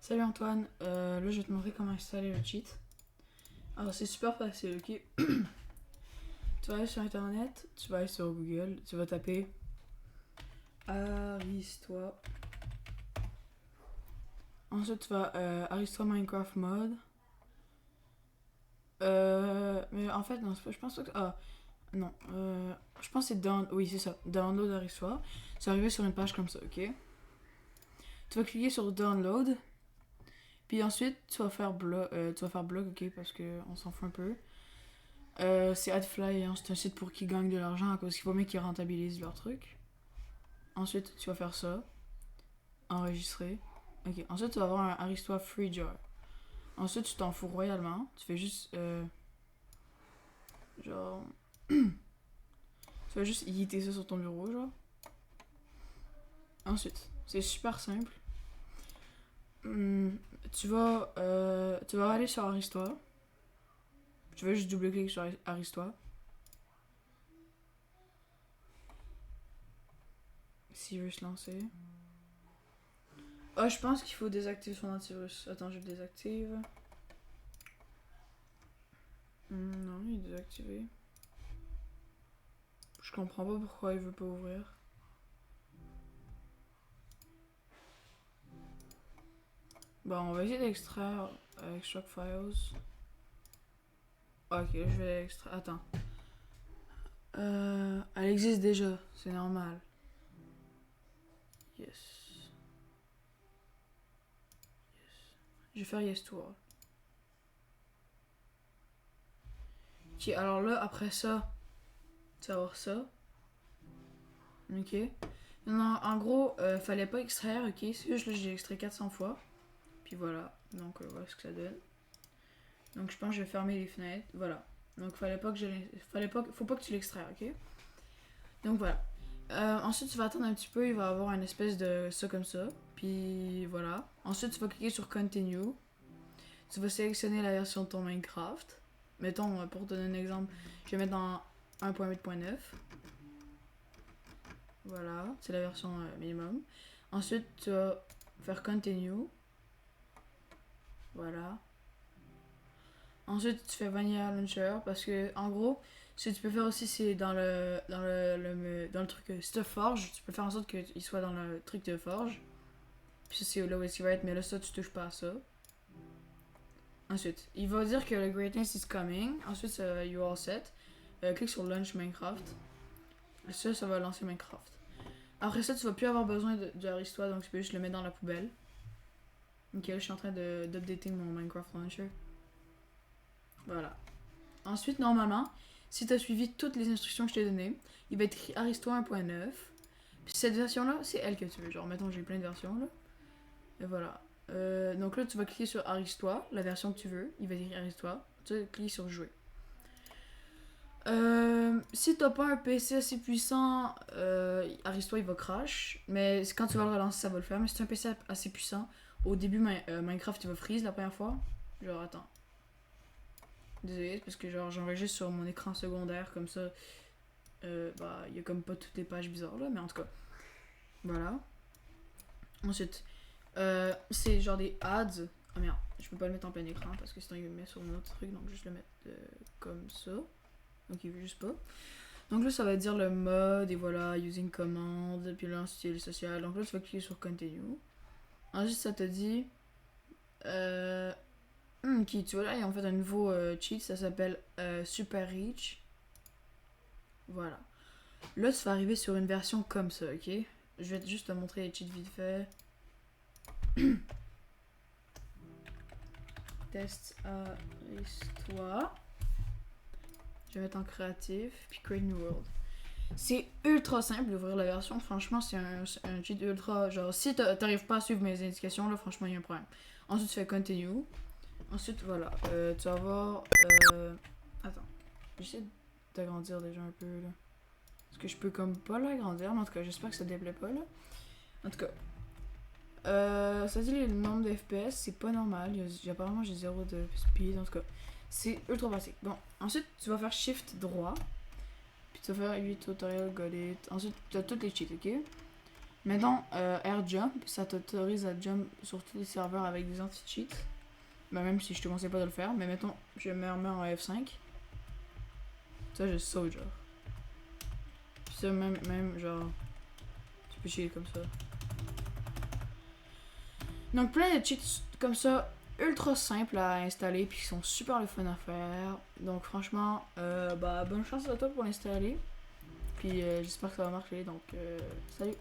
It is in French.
Salut Antoine, là je vais te montrer comment installer le cheat. Alors c'est super facile, ok? Tu vas aller sur internet, tu vas aller sur Google, tu vas taper Aristoi. Ensuite tu vas Aristoi Minecraft Mode. Mais en fait, non, je pense pas que. Ah, non. Je pense que c'est oui, c'est ça. Download Aristoi. C'est arrivé sur une page comme ça, ok? Tu vas cliquer sur Download. Puis ensuite, tu vas faire blog, ok? Parce qu'on s'en fout un peu. C'est Adfly, hein, c'est un site pour qui gagne de l'argent à cause qu'il faut mieux qu'ils rentabilisent leur truc. Ensuite, tu vas faire ça. Enregistrer. Ok, ensuite, tu vas avoir un Aristoi Free Jar. Ensuite, tu t'en fous royalement. Tu fais juste. Genre. Tu vas juste yeeter ça sur ton bureau, genre. Ensuite, c'est super simple. Tu vas aller sur Aristoi. Tu vas juste double-cliquer sur Aristoi. S'il veut se lancer. Oh, je pense qu'il faut désactiver son antivirus. Attends, je le désactive. Non, il est désactivé. Je comprends pas pourquoi il veut pas ouvrir. Bon, on va essayer d'extraire extract files. Ok, je vais extraire. Attends. Elle existe déjà, c'est normal. Yes. Je vais faire yes to all. Ok, alors là, après ça, tu vas voir ça. Ok. Non, en gros, fallait pas extraire, ok. C'est juste là, j'ai extrait 400 fois. Puis voilà. Donc, voilà ce que ça donne. Donc, je pense que je vais fermer les fenêtres. Voilà. Donc, faut pas que tu l'extraies, ok. Donc, voilà. Ensuite, tu vas attendre un petit peu. Il va avoir une espèce de ça comme ça. Puis, voilà. Ensuite, tu vas cliquer sur Continue. Tu vas sélectionner la version de ton Minecraft. Mettons, pour te donner un exemple, je vais mettre dans 1.8.9. Voilà, c'est la version minimum. Ensuite, tu vas faire Continue. Voilà. Ensuite, tu fais Vanilla Launcher parce que, en gros, ce que tu peux faire aussi, c'est dans le truc Stuff Forge, tu peux faire en sorte qu'il soit dans le truc de Forge. Puis ça, c'est là où il va être, mais là, ça, tu touches pas à ça. Ensuite, il va dire que le greatness is coming. Ensuite, you're all set. Clique sur Launch Minecraft. Ça va lancer Minecraft. Après ça, tu vas plus avoir besoin de Aristoi, donc tu peux juste le mettre dans la poubelle. Ok, là, je suis en train d'updater mon Minecraft Launcher. Voilà. Ensuite, normalement, si tu as suivi toutes les instructions que je t'ai données, il va être écrit Aristoi 1.9. Puis cette version-là, c'est elle que tu veux. Genre, mettons, j'ai plein de versions là. Et voilà. Donc là, tu vas cliquer sur Aristoi, la version que tu veux. Il va dire Aristoi. Tu vas cliquer sur Jouer. Si t'as pas un PC assez puissant, Aristoi il va crash. Mais quand tu vas le relancer, ça va le faire. Mais si t'as un PC assez puissant, au début, Minecraft il va freeze la première fois. Genre, attends. Désolé, parce que genre j'enregistre sur mon écran secondaire comme ça. Bah, il y a comme pas toutes les pages bizarres là, mais en tout cas. Voilà. Ensuite, c'est genre des ads. Ah merde, je peux pas le mettre en plein écran parce que sinon il me met sur un autre truc, donc juste le mettre comme ça. Donc il veut juste pas. Donc là, ça va dire le mode et voilà, using command, puis là, style social. Donc là, tu vas cliquer sur continue. Ensuite, ça te dit. Qui, tu vois là, il y a en fait un nouveau cheat, ça s'appelle Super Reach. Voilà. Là, tu vas arriver sur une version comme ça, ok? Je vais juste te montrer les cheats vite fait. Test Aristoi. Je vais mettre en créatif, puis Create New World. C'est ultra simple d'ouvrir la version. Franchement, c'est un cheat ultra. Genre, si t'arrives pas à suivre mes indications, là, franchement, il y a un problème. Ensuite, tu fais Continue. Ensuite, voilà. Tu vas voir. Attends. J'essaie d'agrandir déjà un peu, là. Parce que je peux comme pas l'agrandir, mais en tout cas, j'espère que ça déplaît pas, là. En tout cas. Ça dit le nombre de FPS, c'est pas normal. Apparemment, j'ai 0 de speed, en tout cas. C'est ultra basique. Bon, ensuite, tu vas faire Shift droit. Puis tu vas faire 8 tutorial, got it. Ensuite, tu as toutes les cheats, ok? Maintenant, Air Jump, ça t'autorise à jump sur tous les serveurs avec des anti-cheats. Bah, même si je te conseille pas de le faire. Mais mettons, je me remets en F5. Ça, je saute, genre. Puis ça, même, genre. Tu peux cheater comme ça. Donc, plein de cheats comme ça, ultra simples à installer, puis qui sont super le fun à faire. Donc, franchement, bah, bonne chance à toi pour l'installer. Puis, j'espère que ça va marcher. Donc, salut!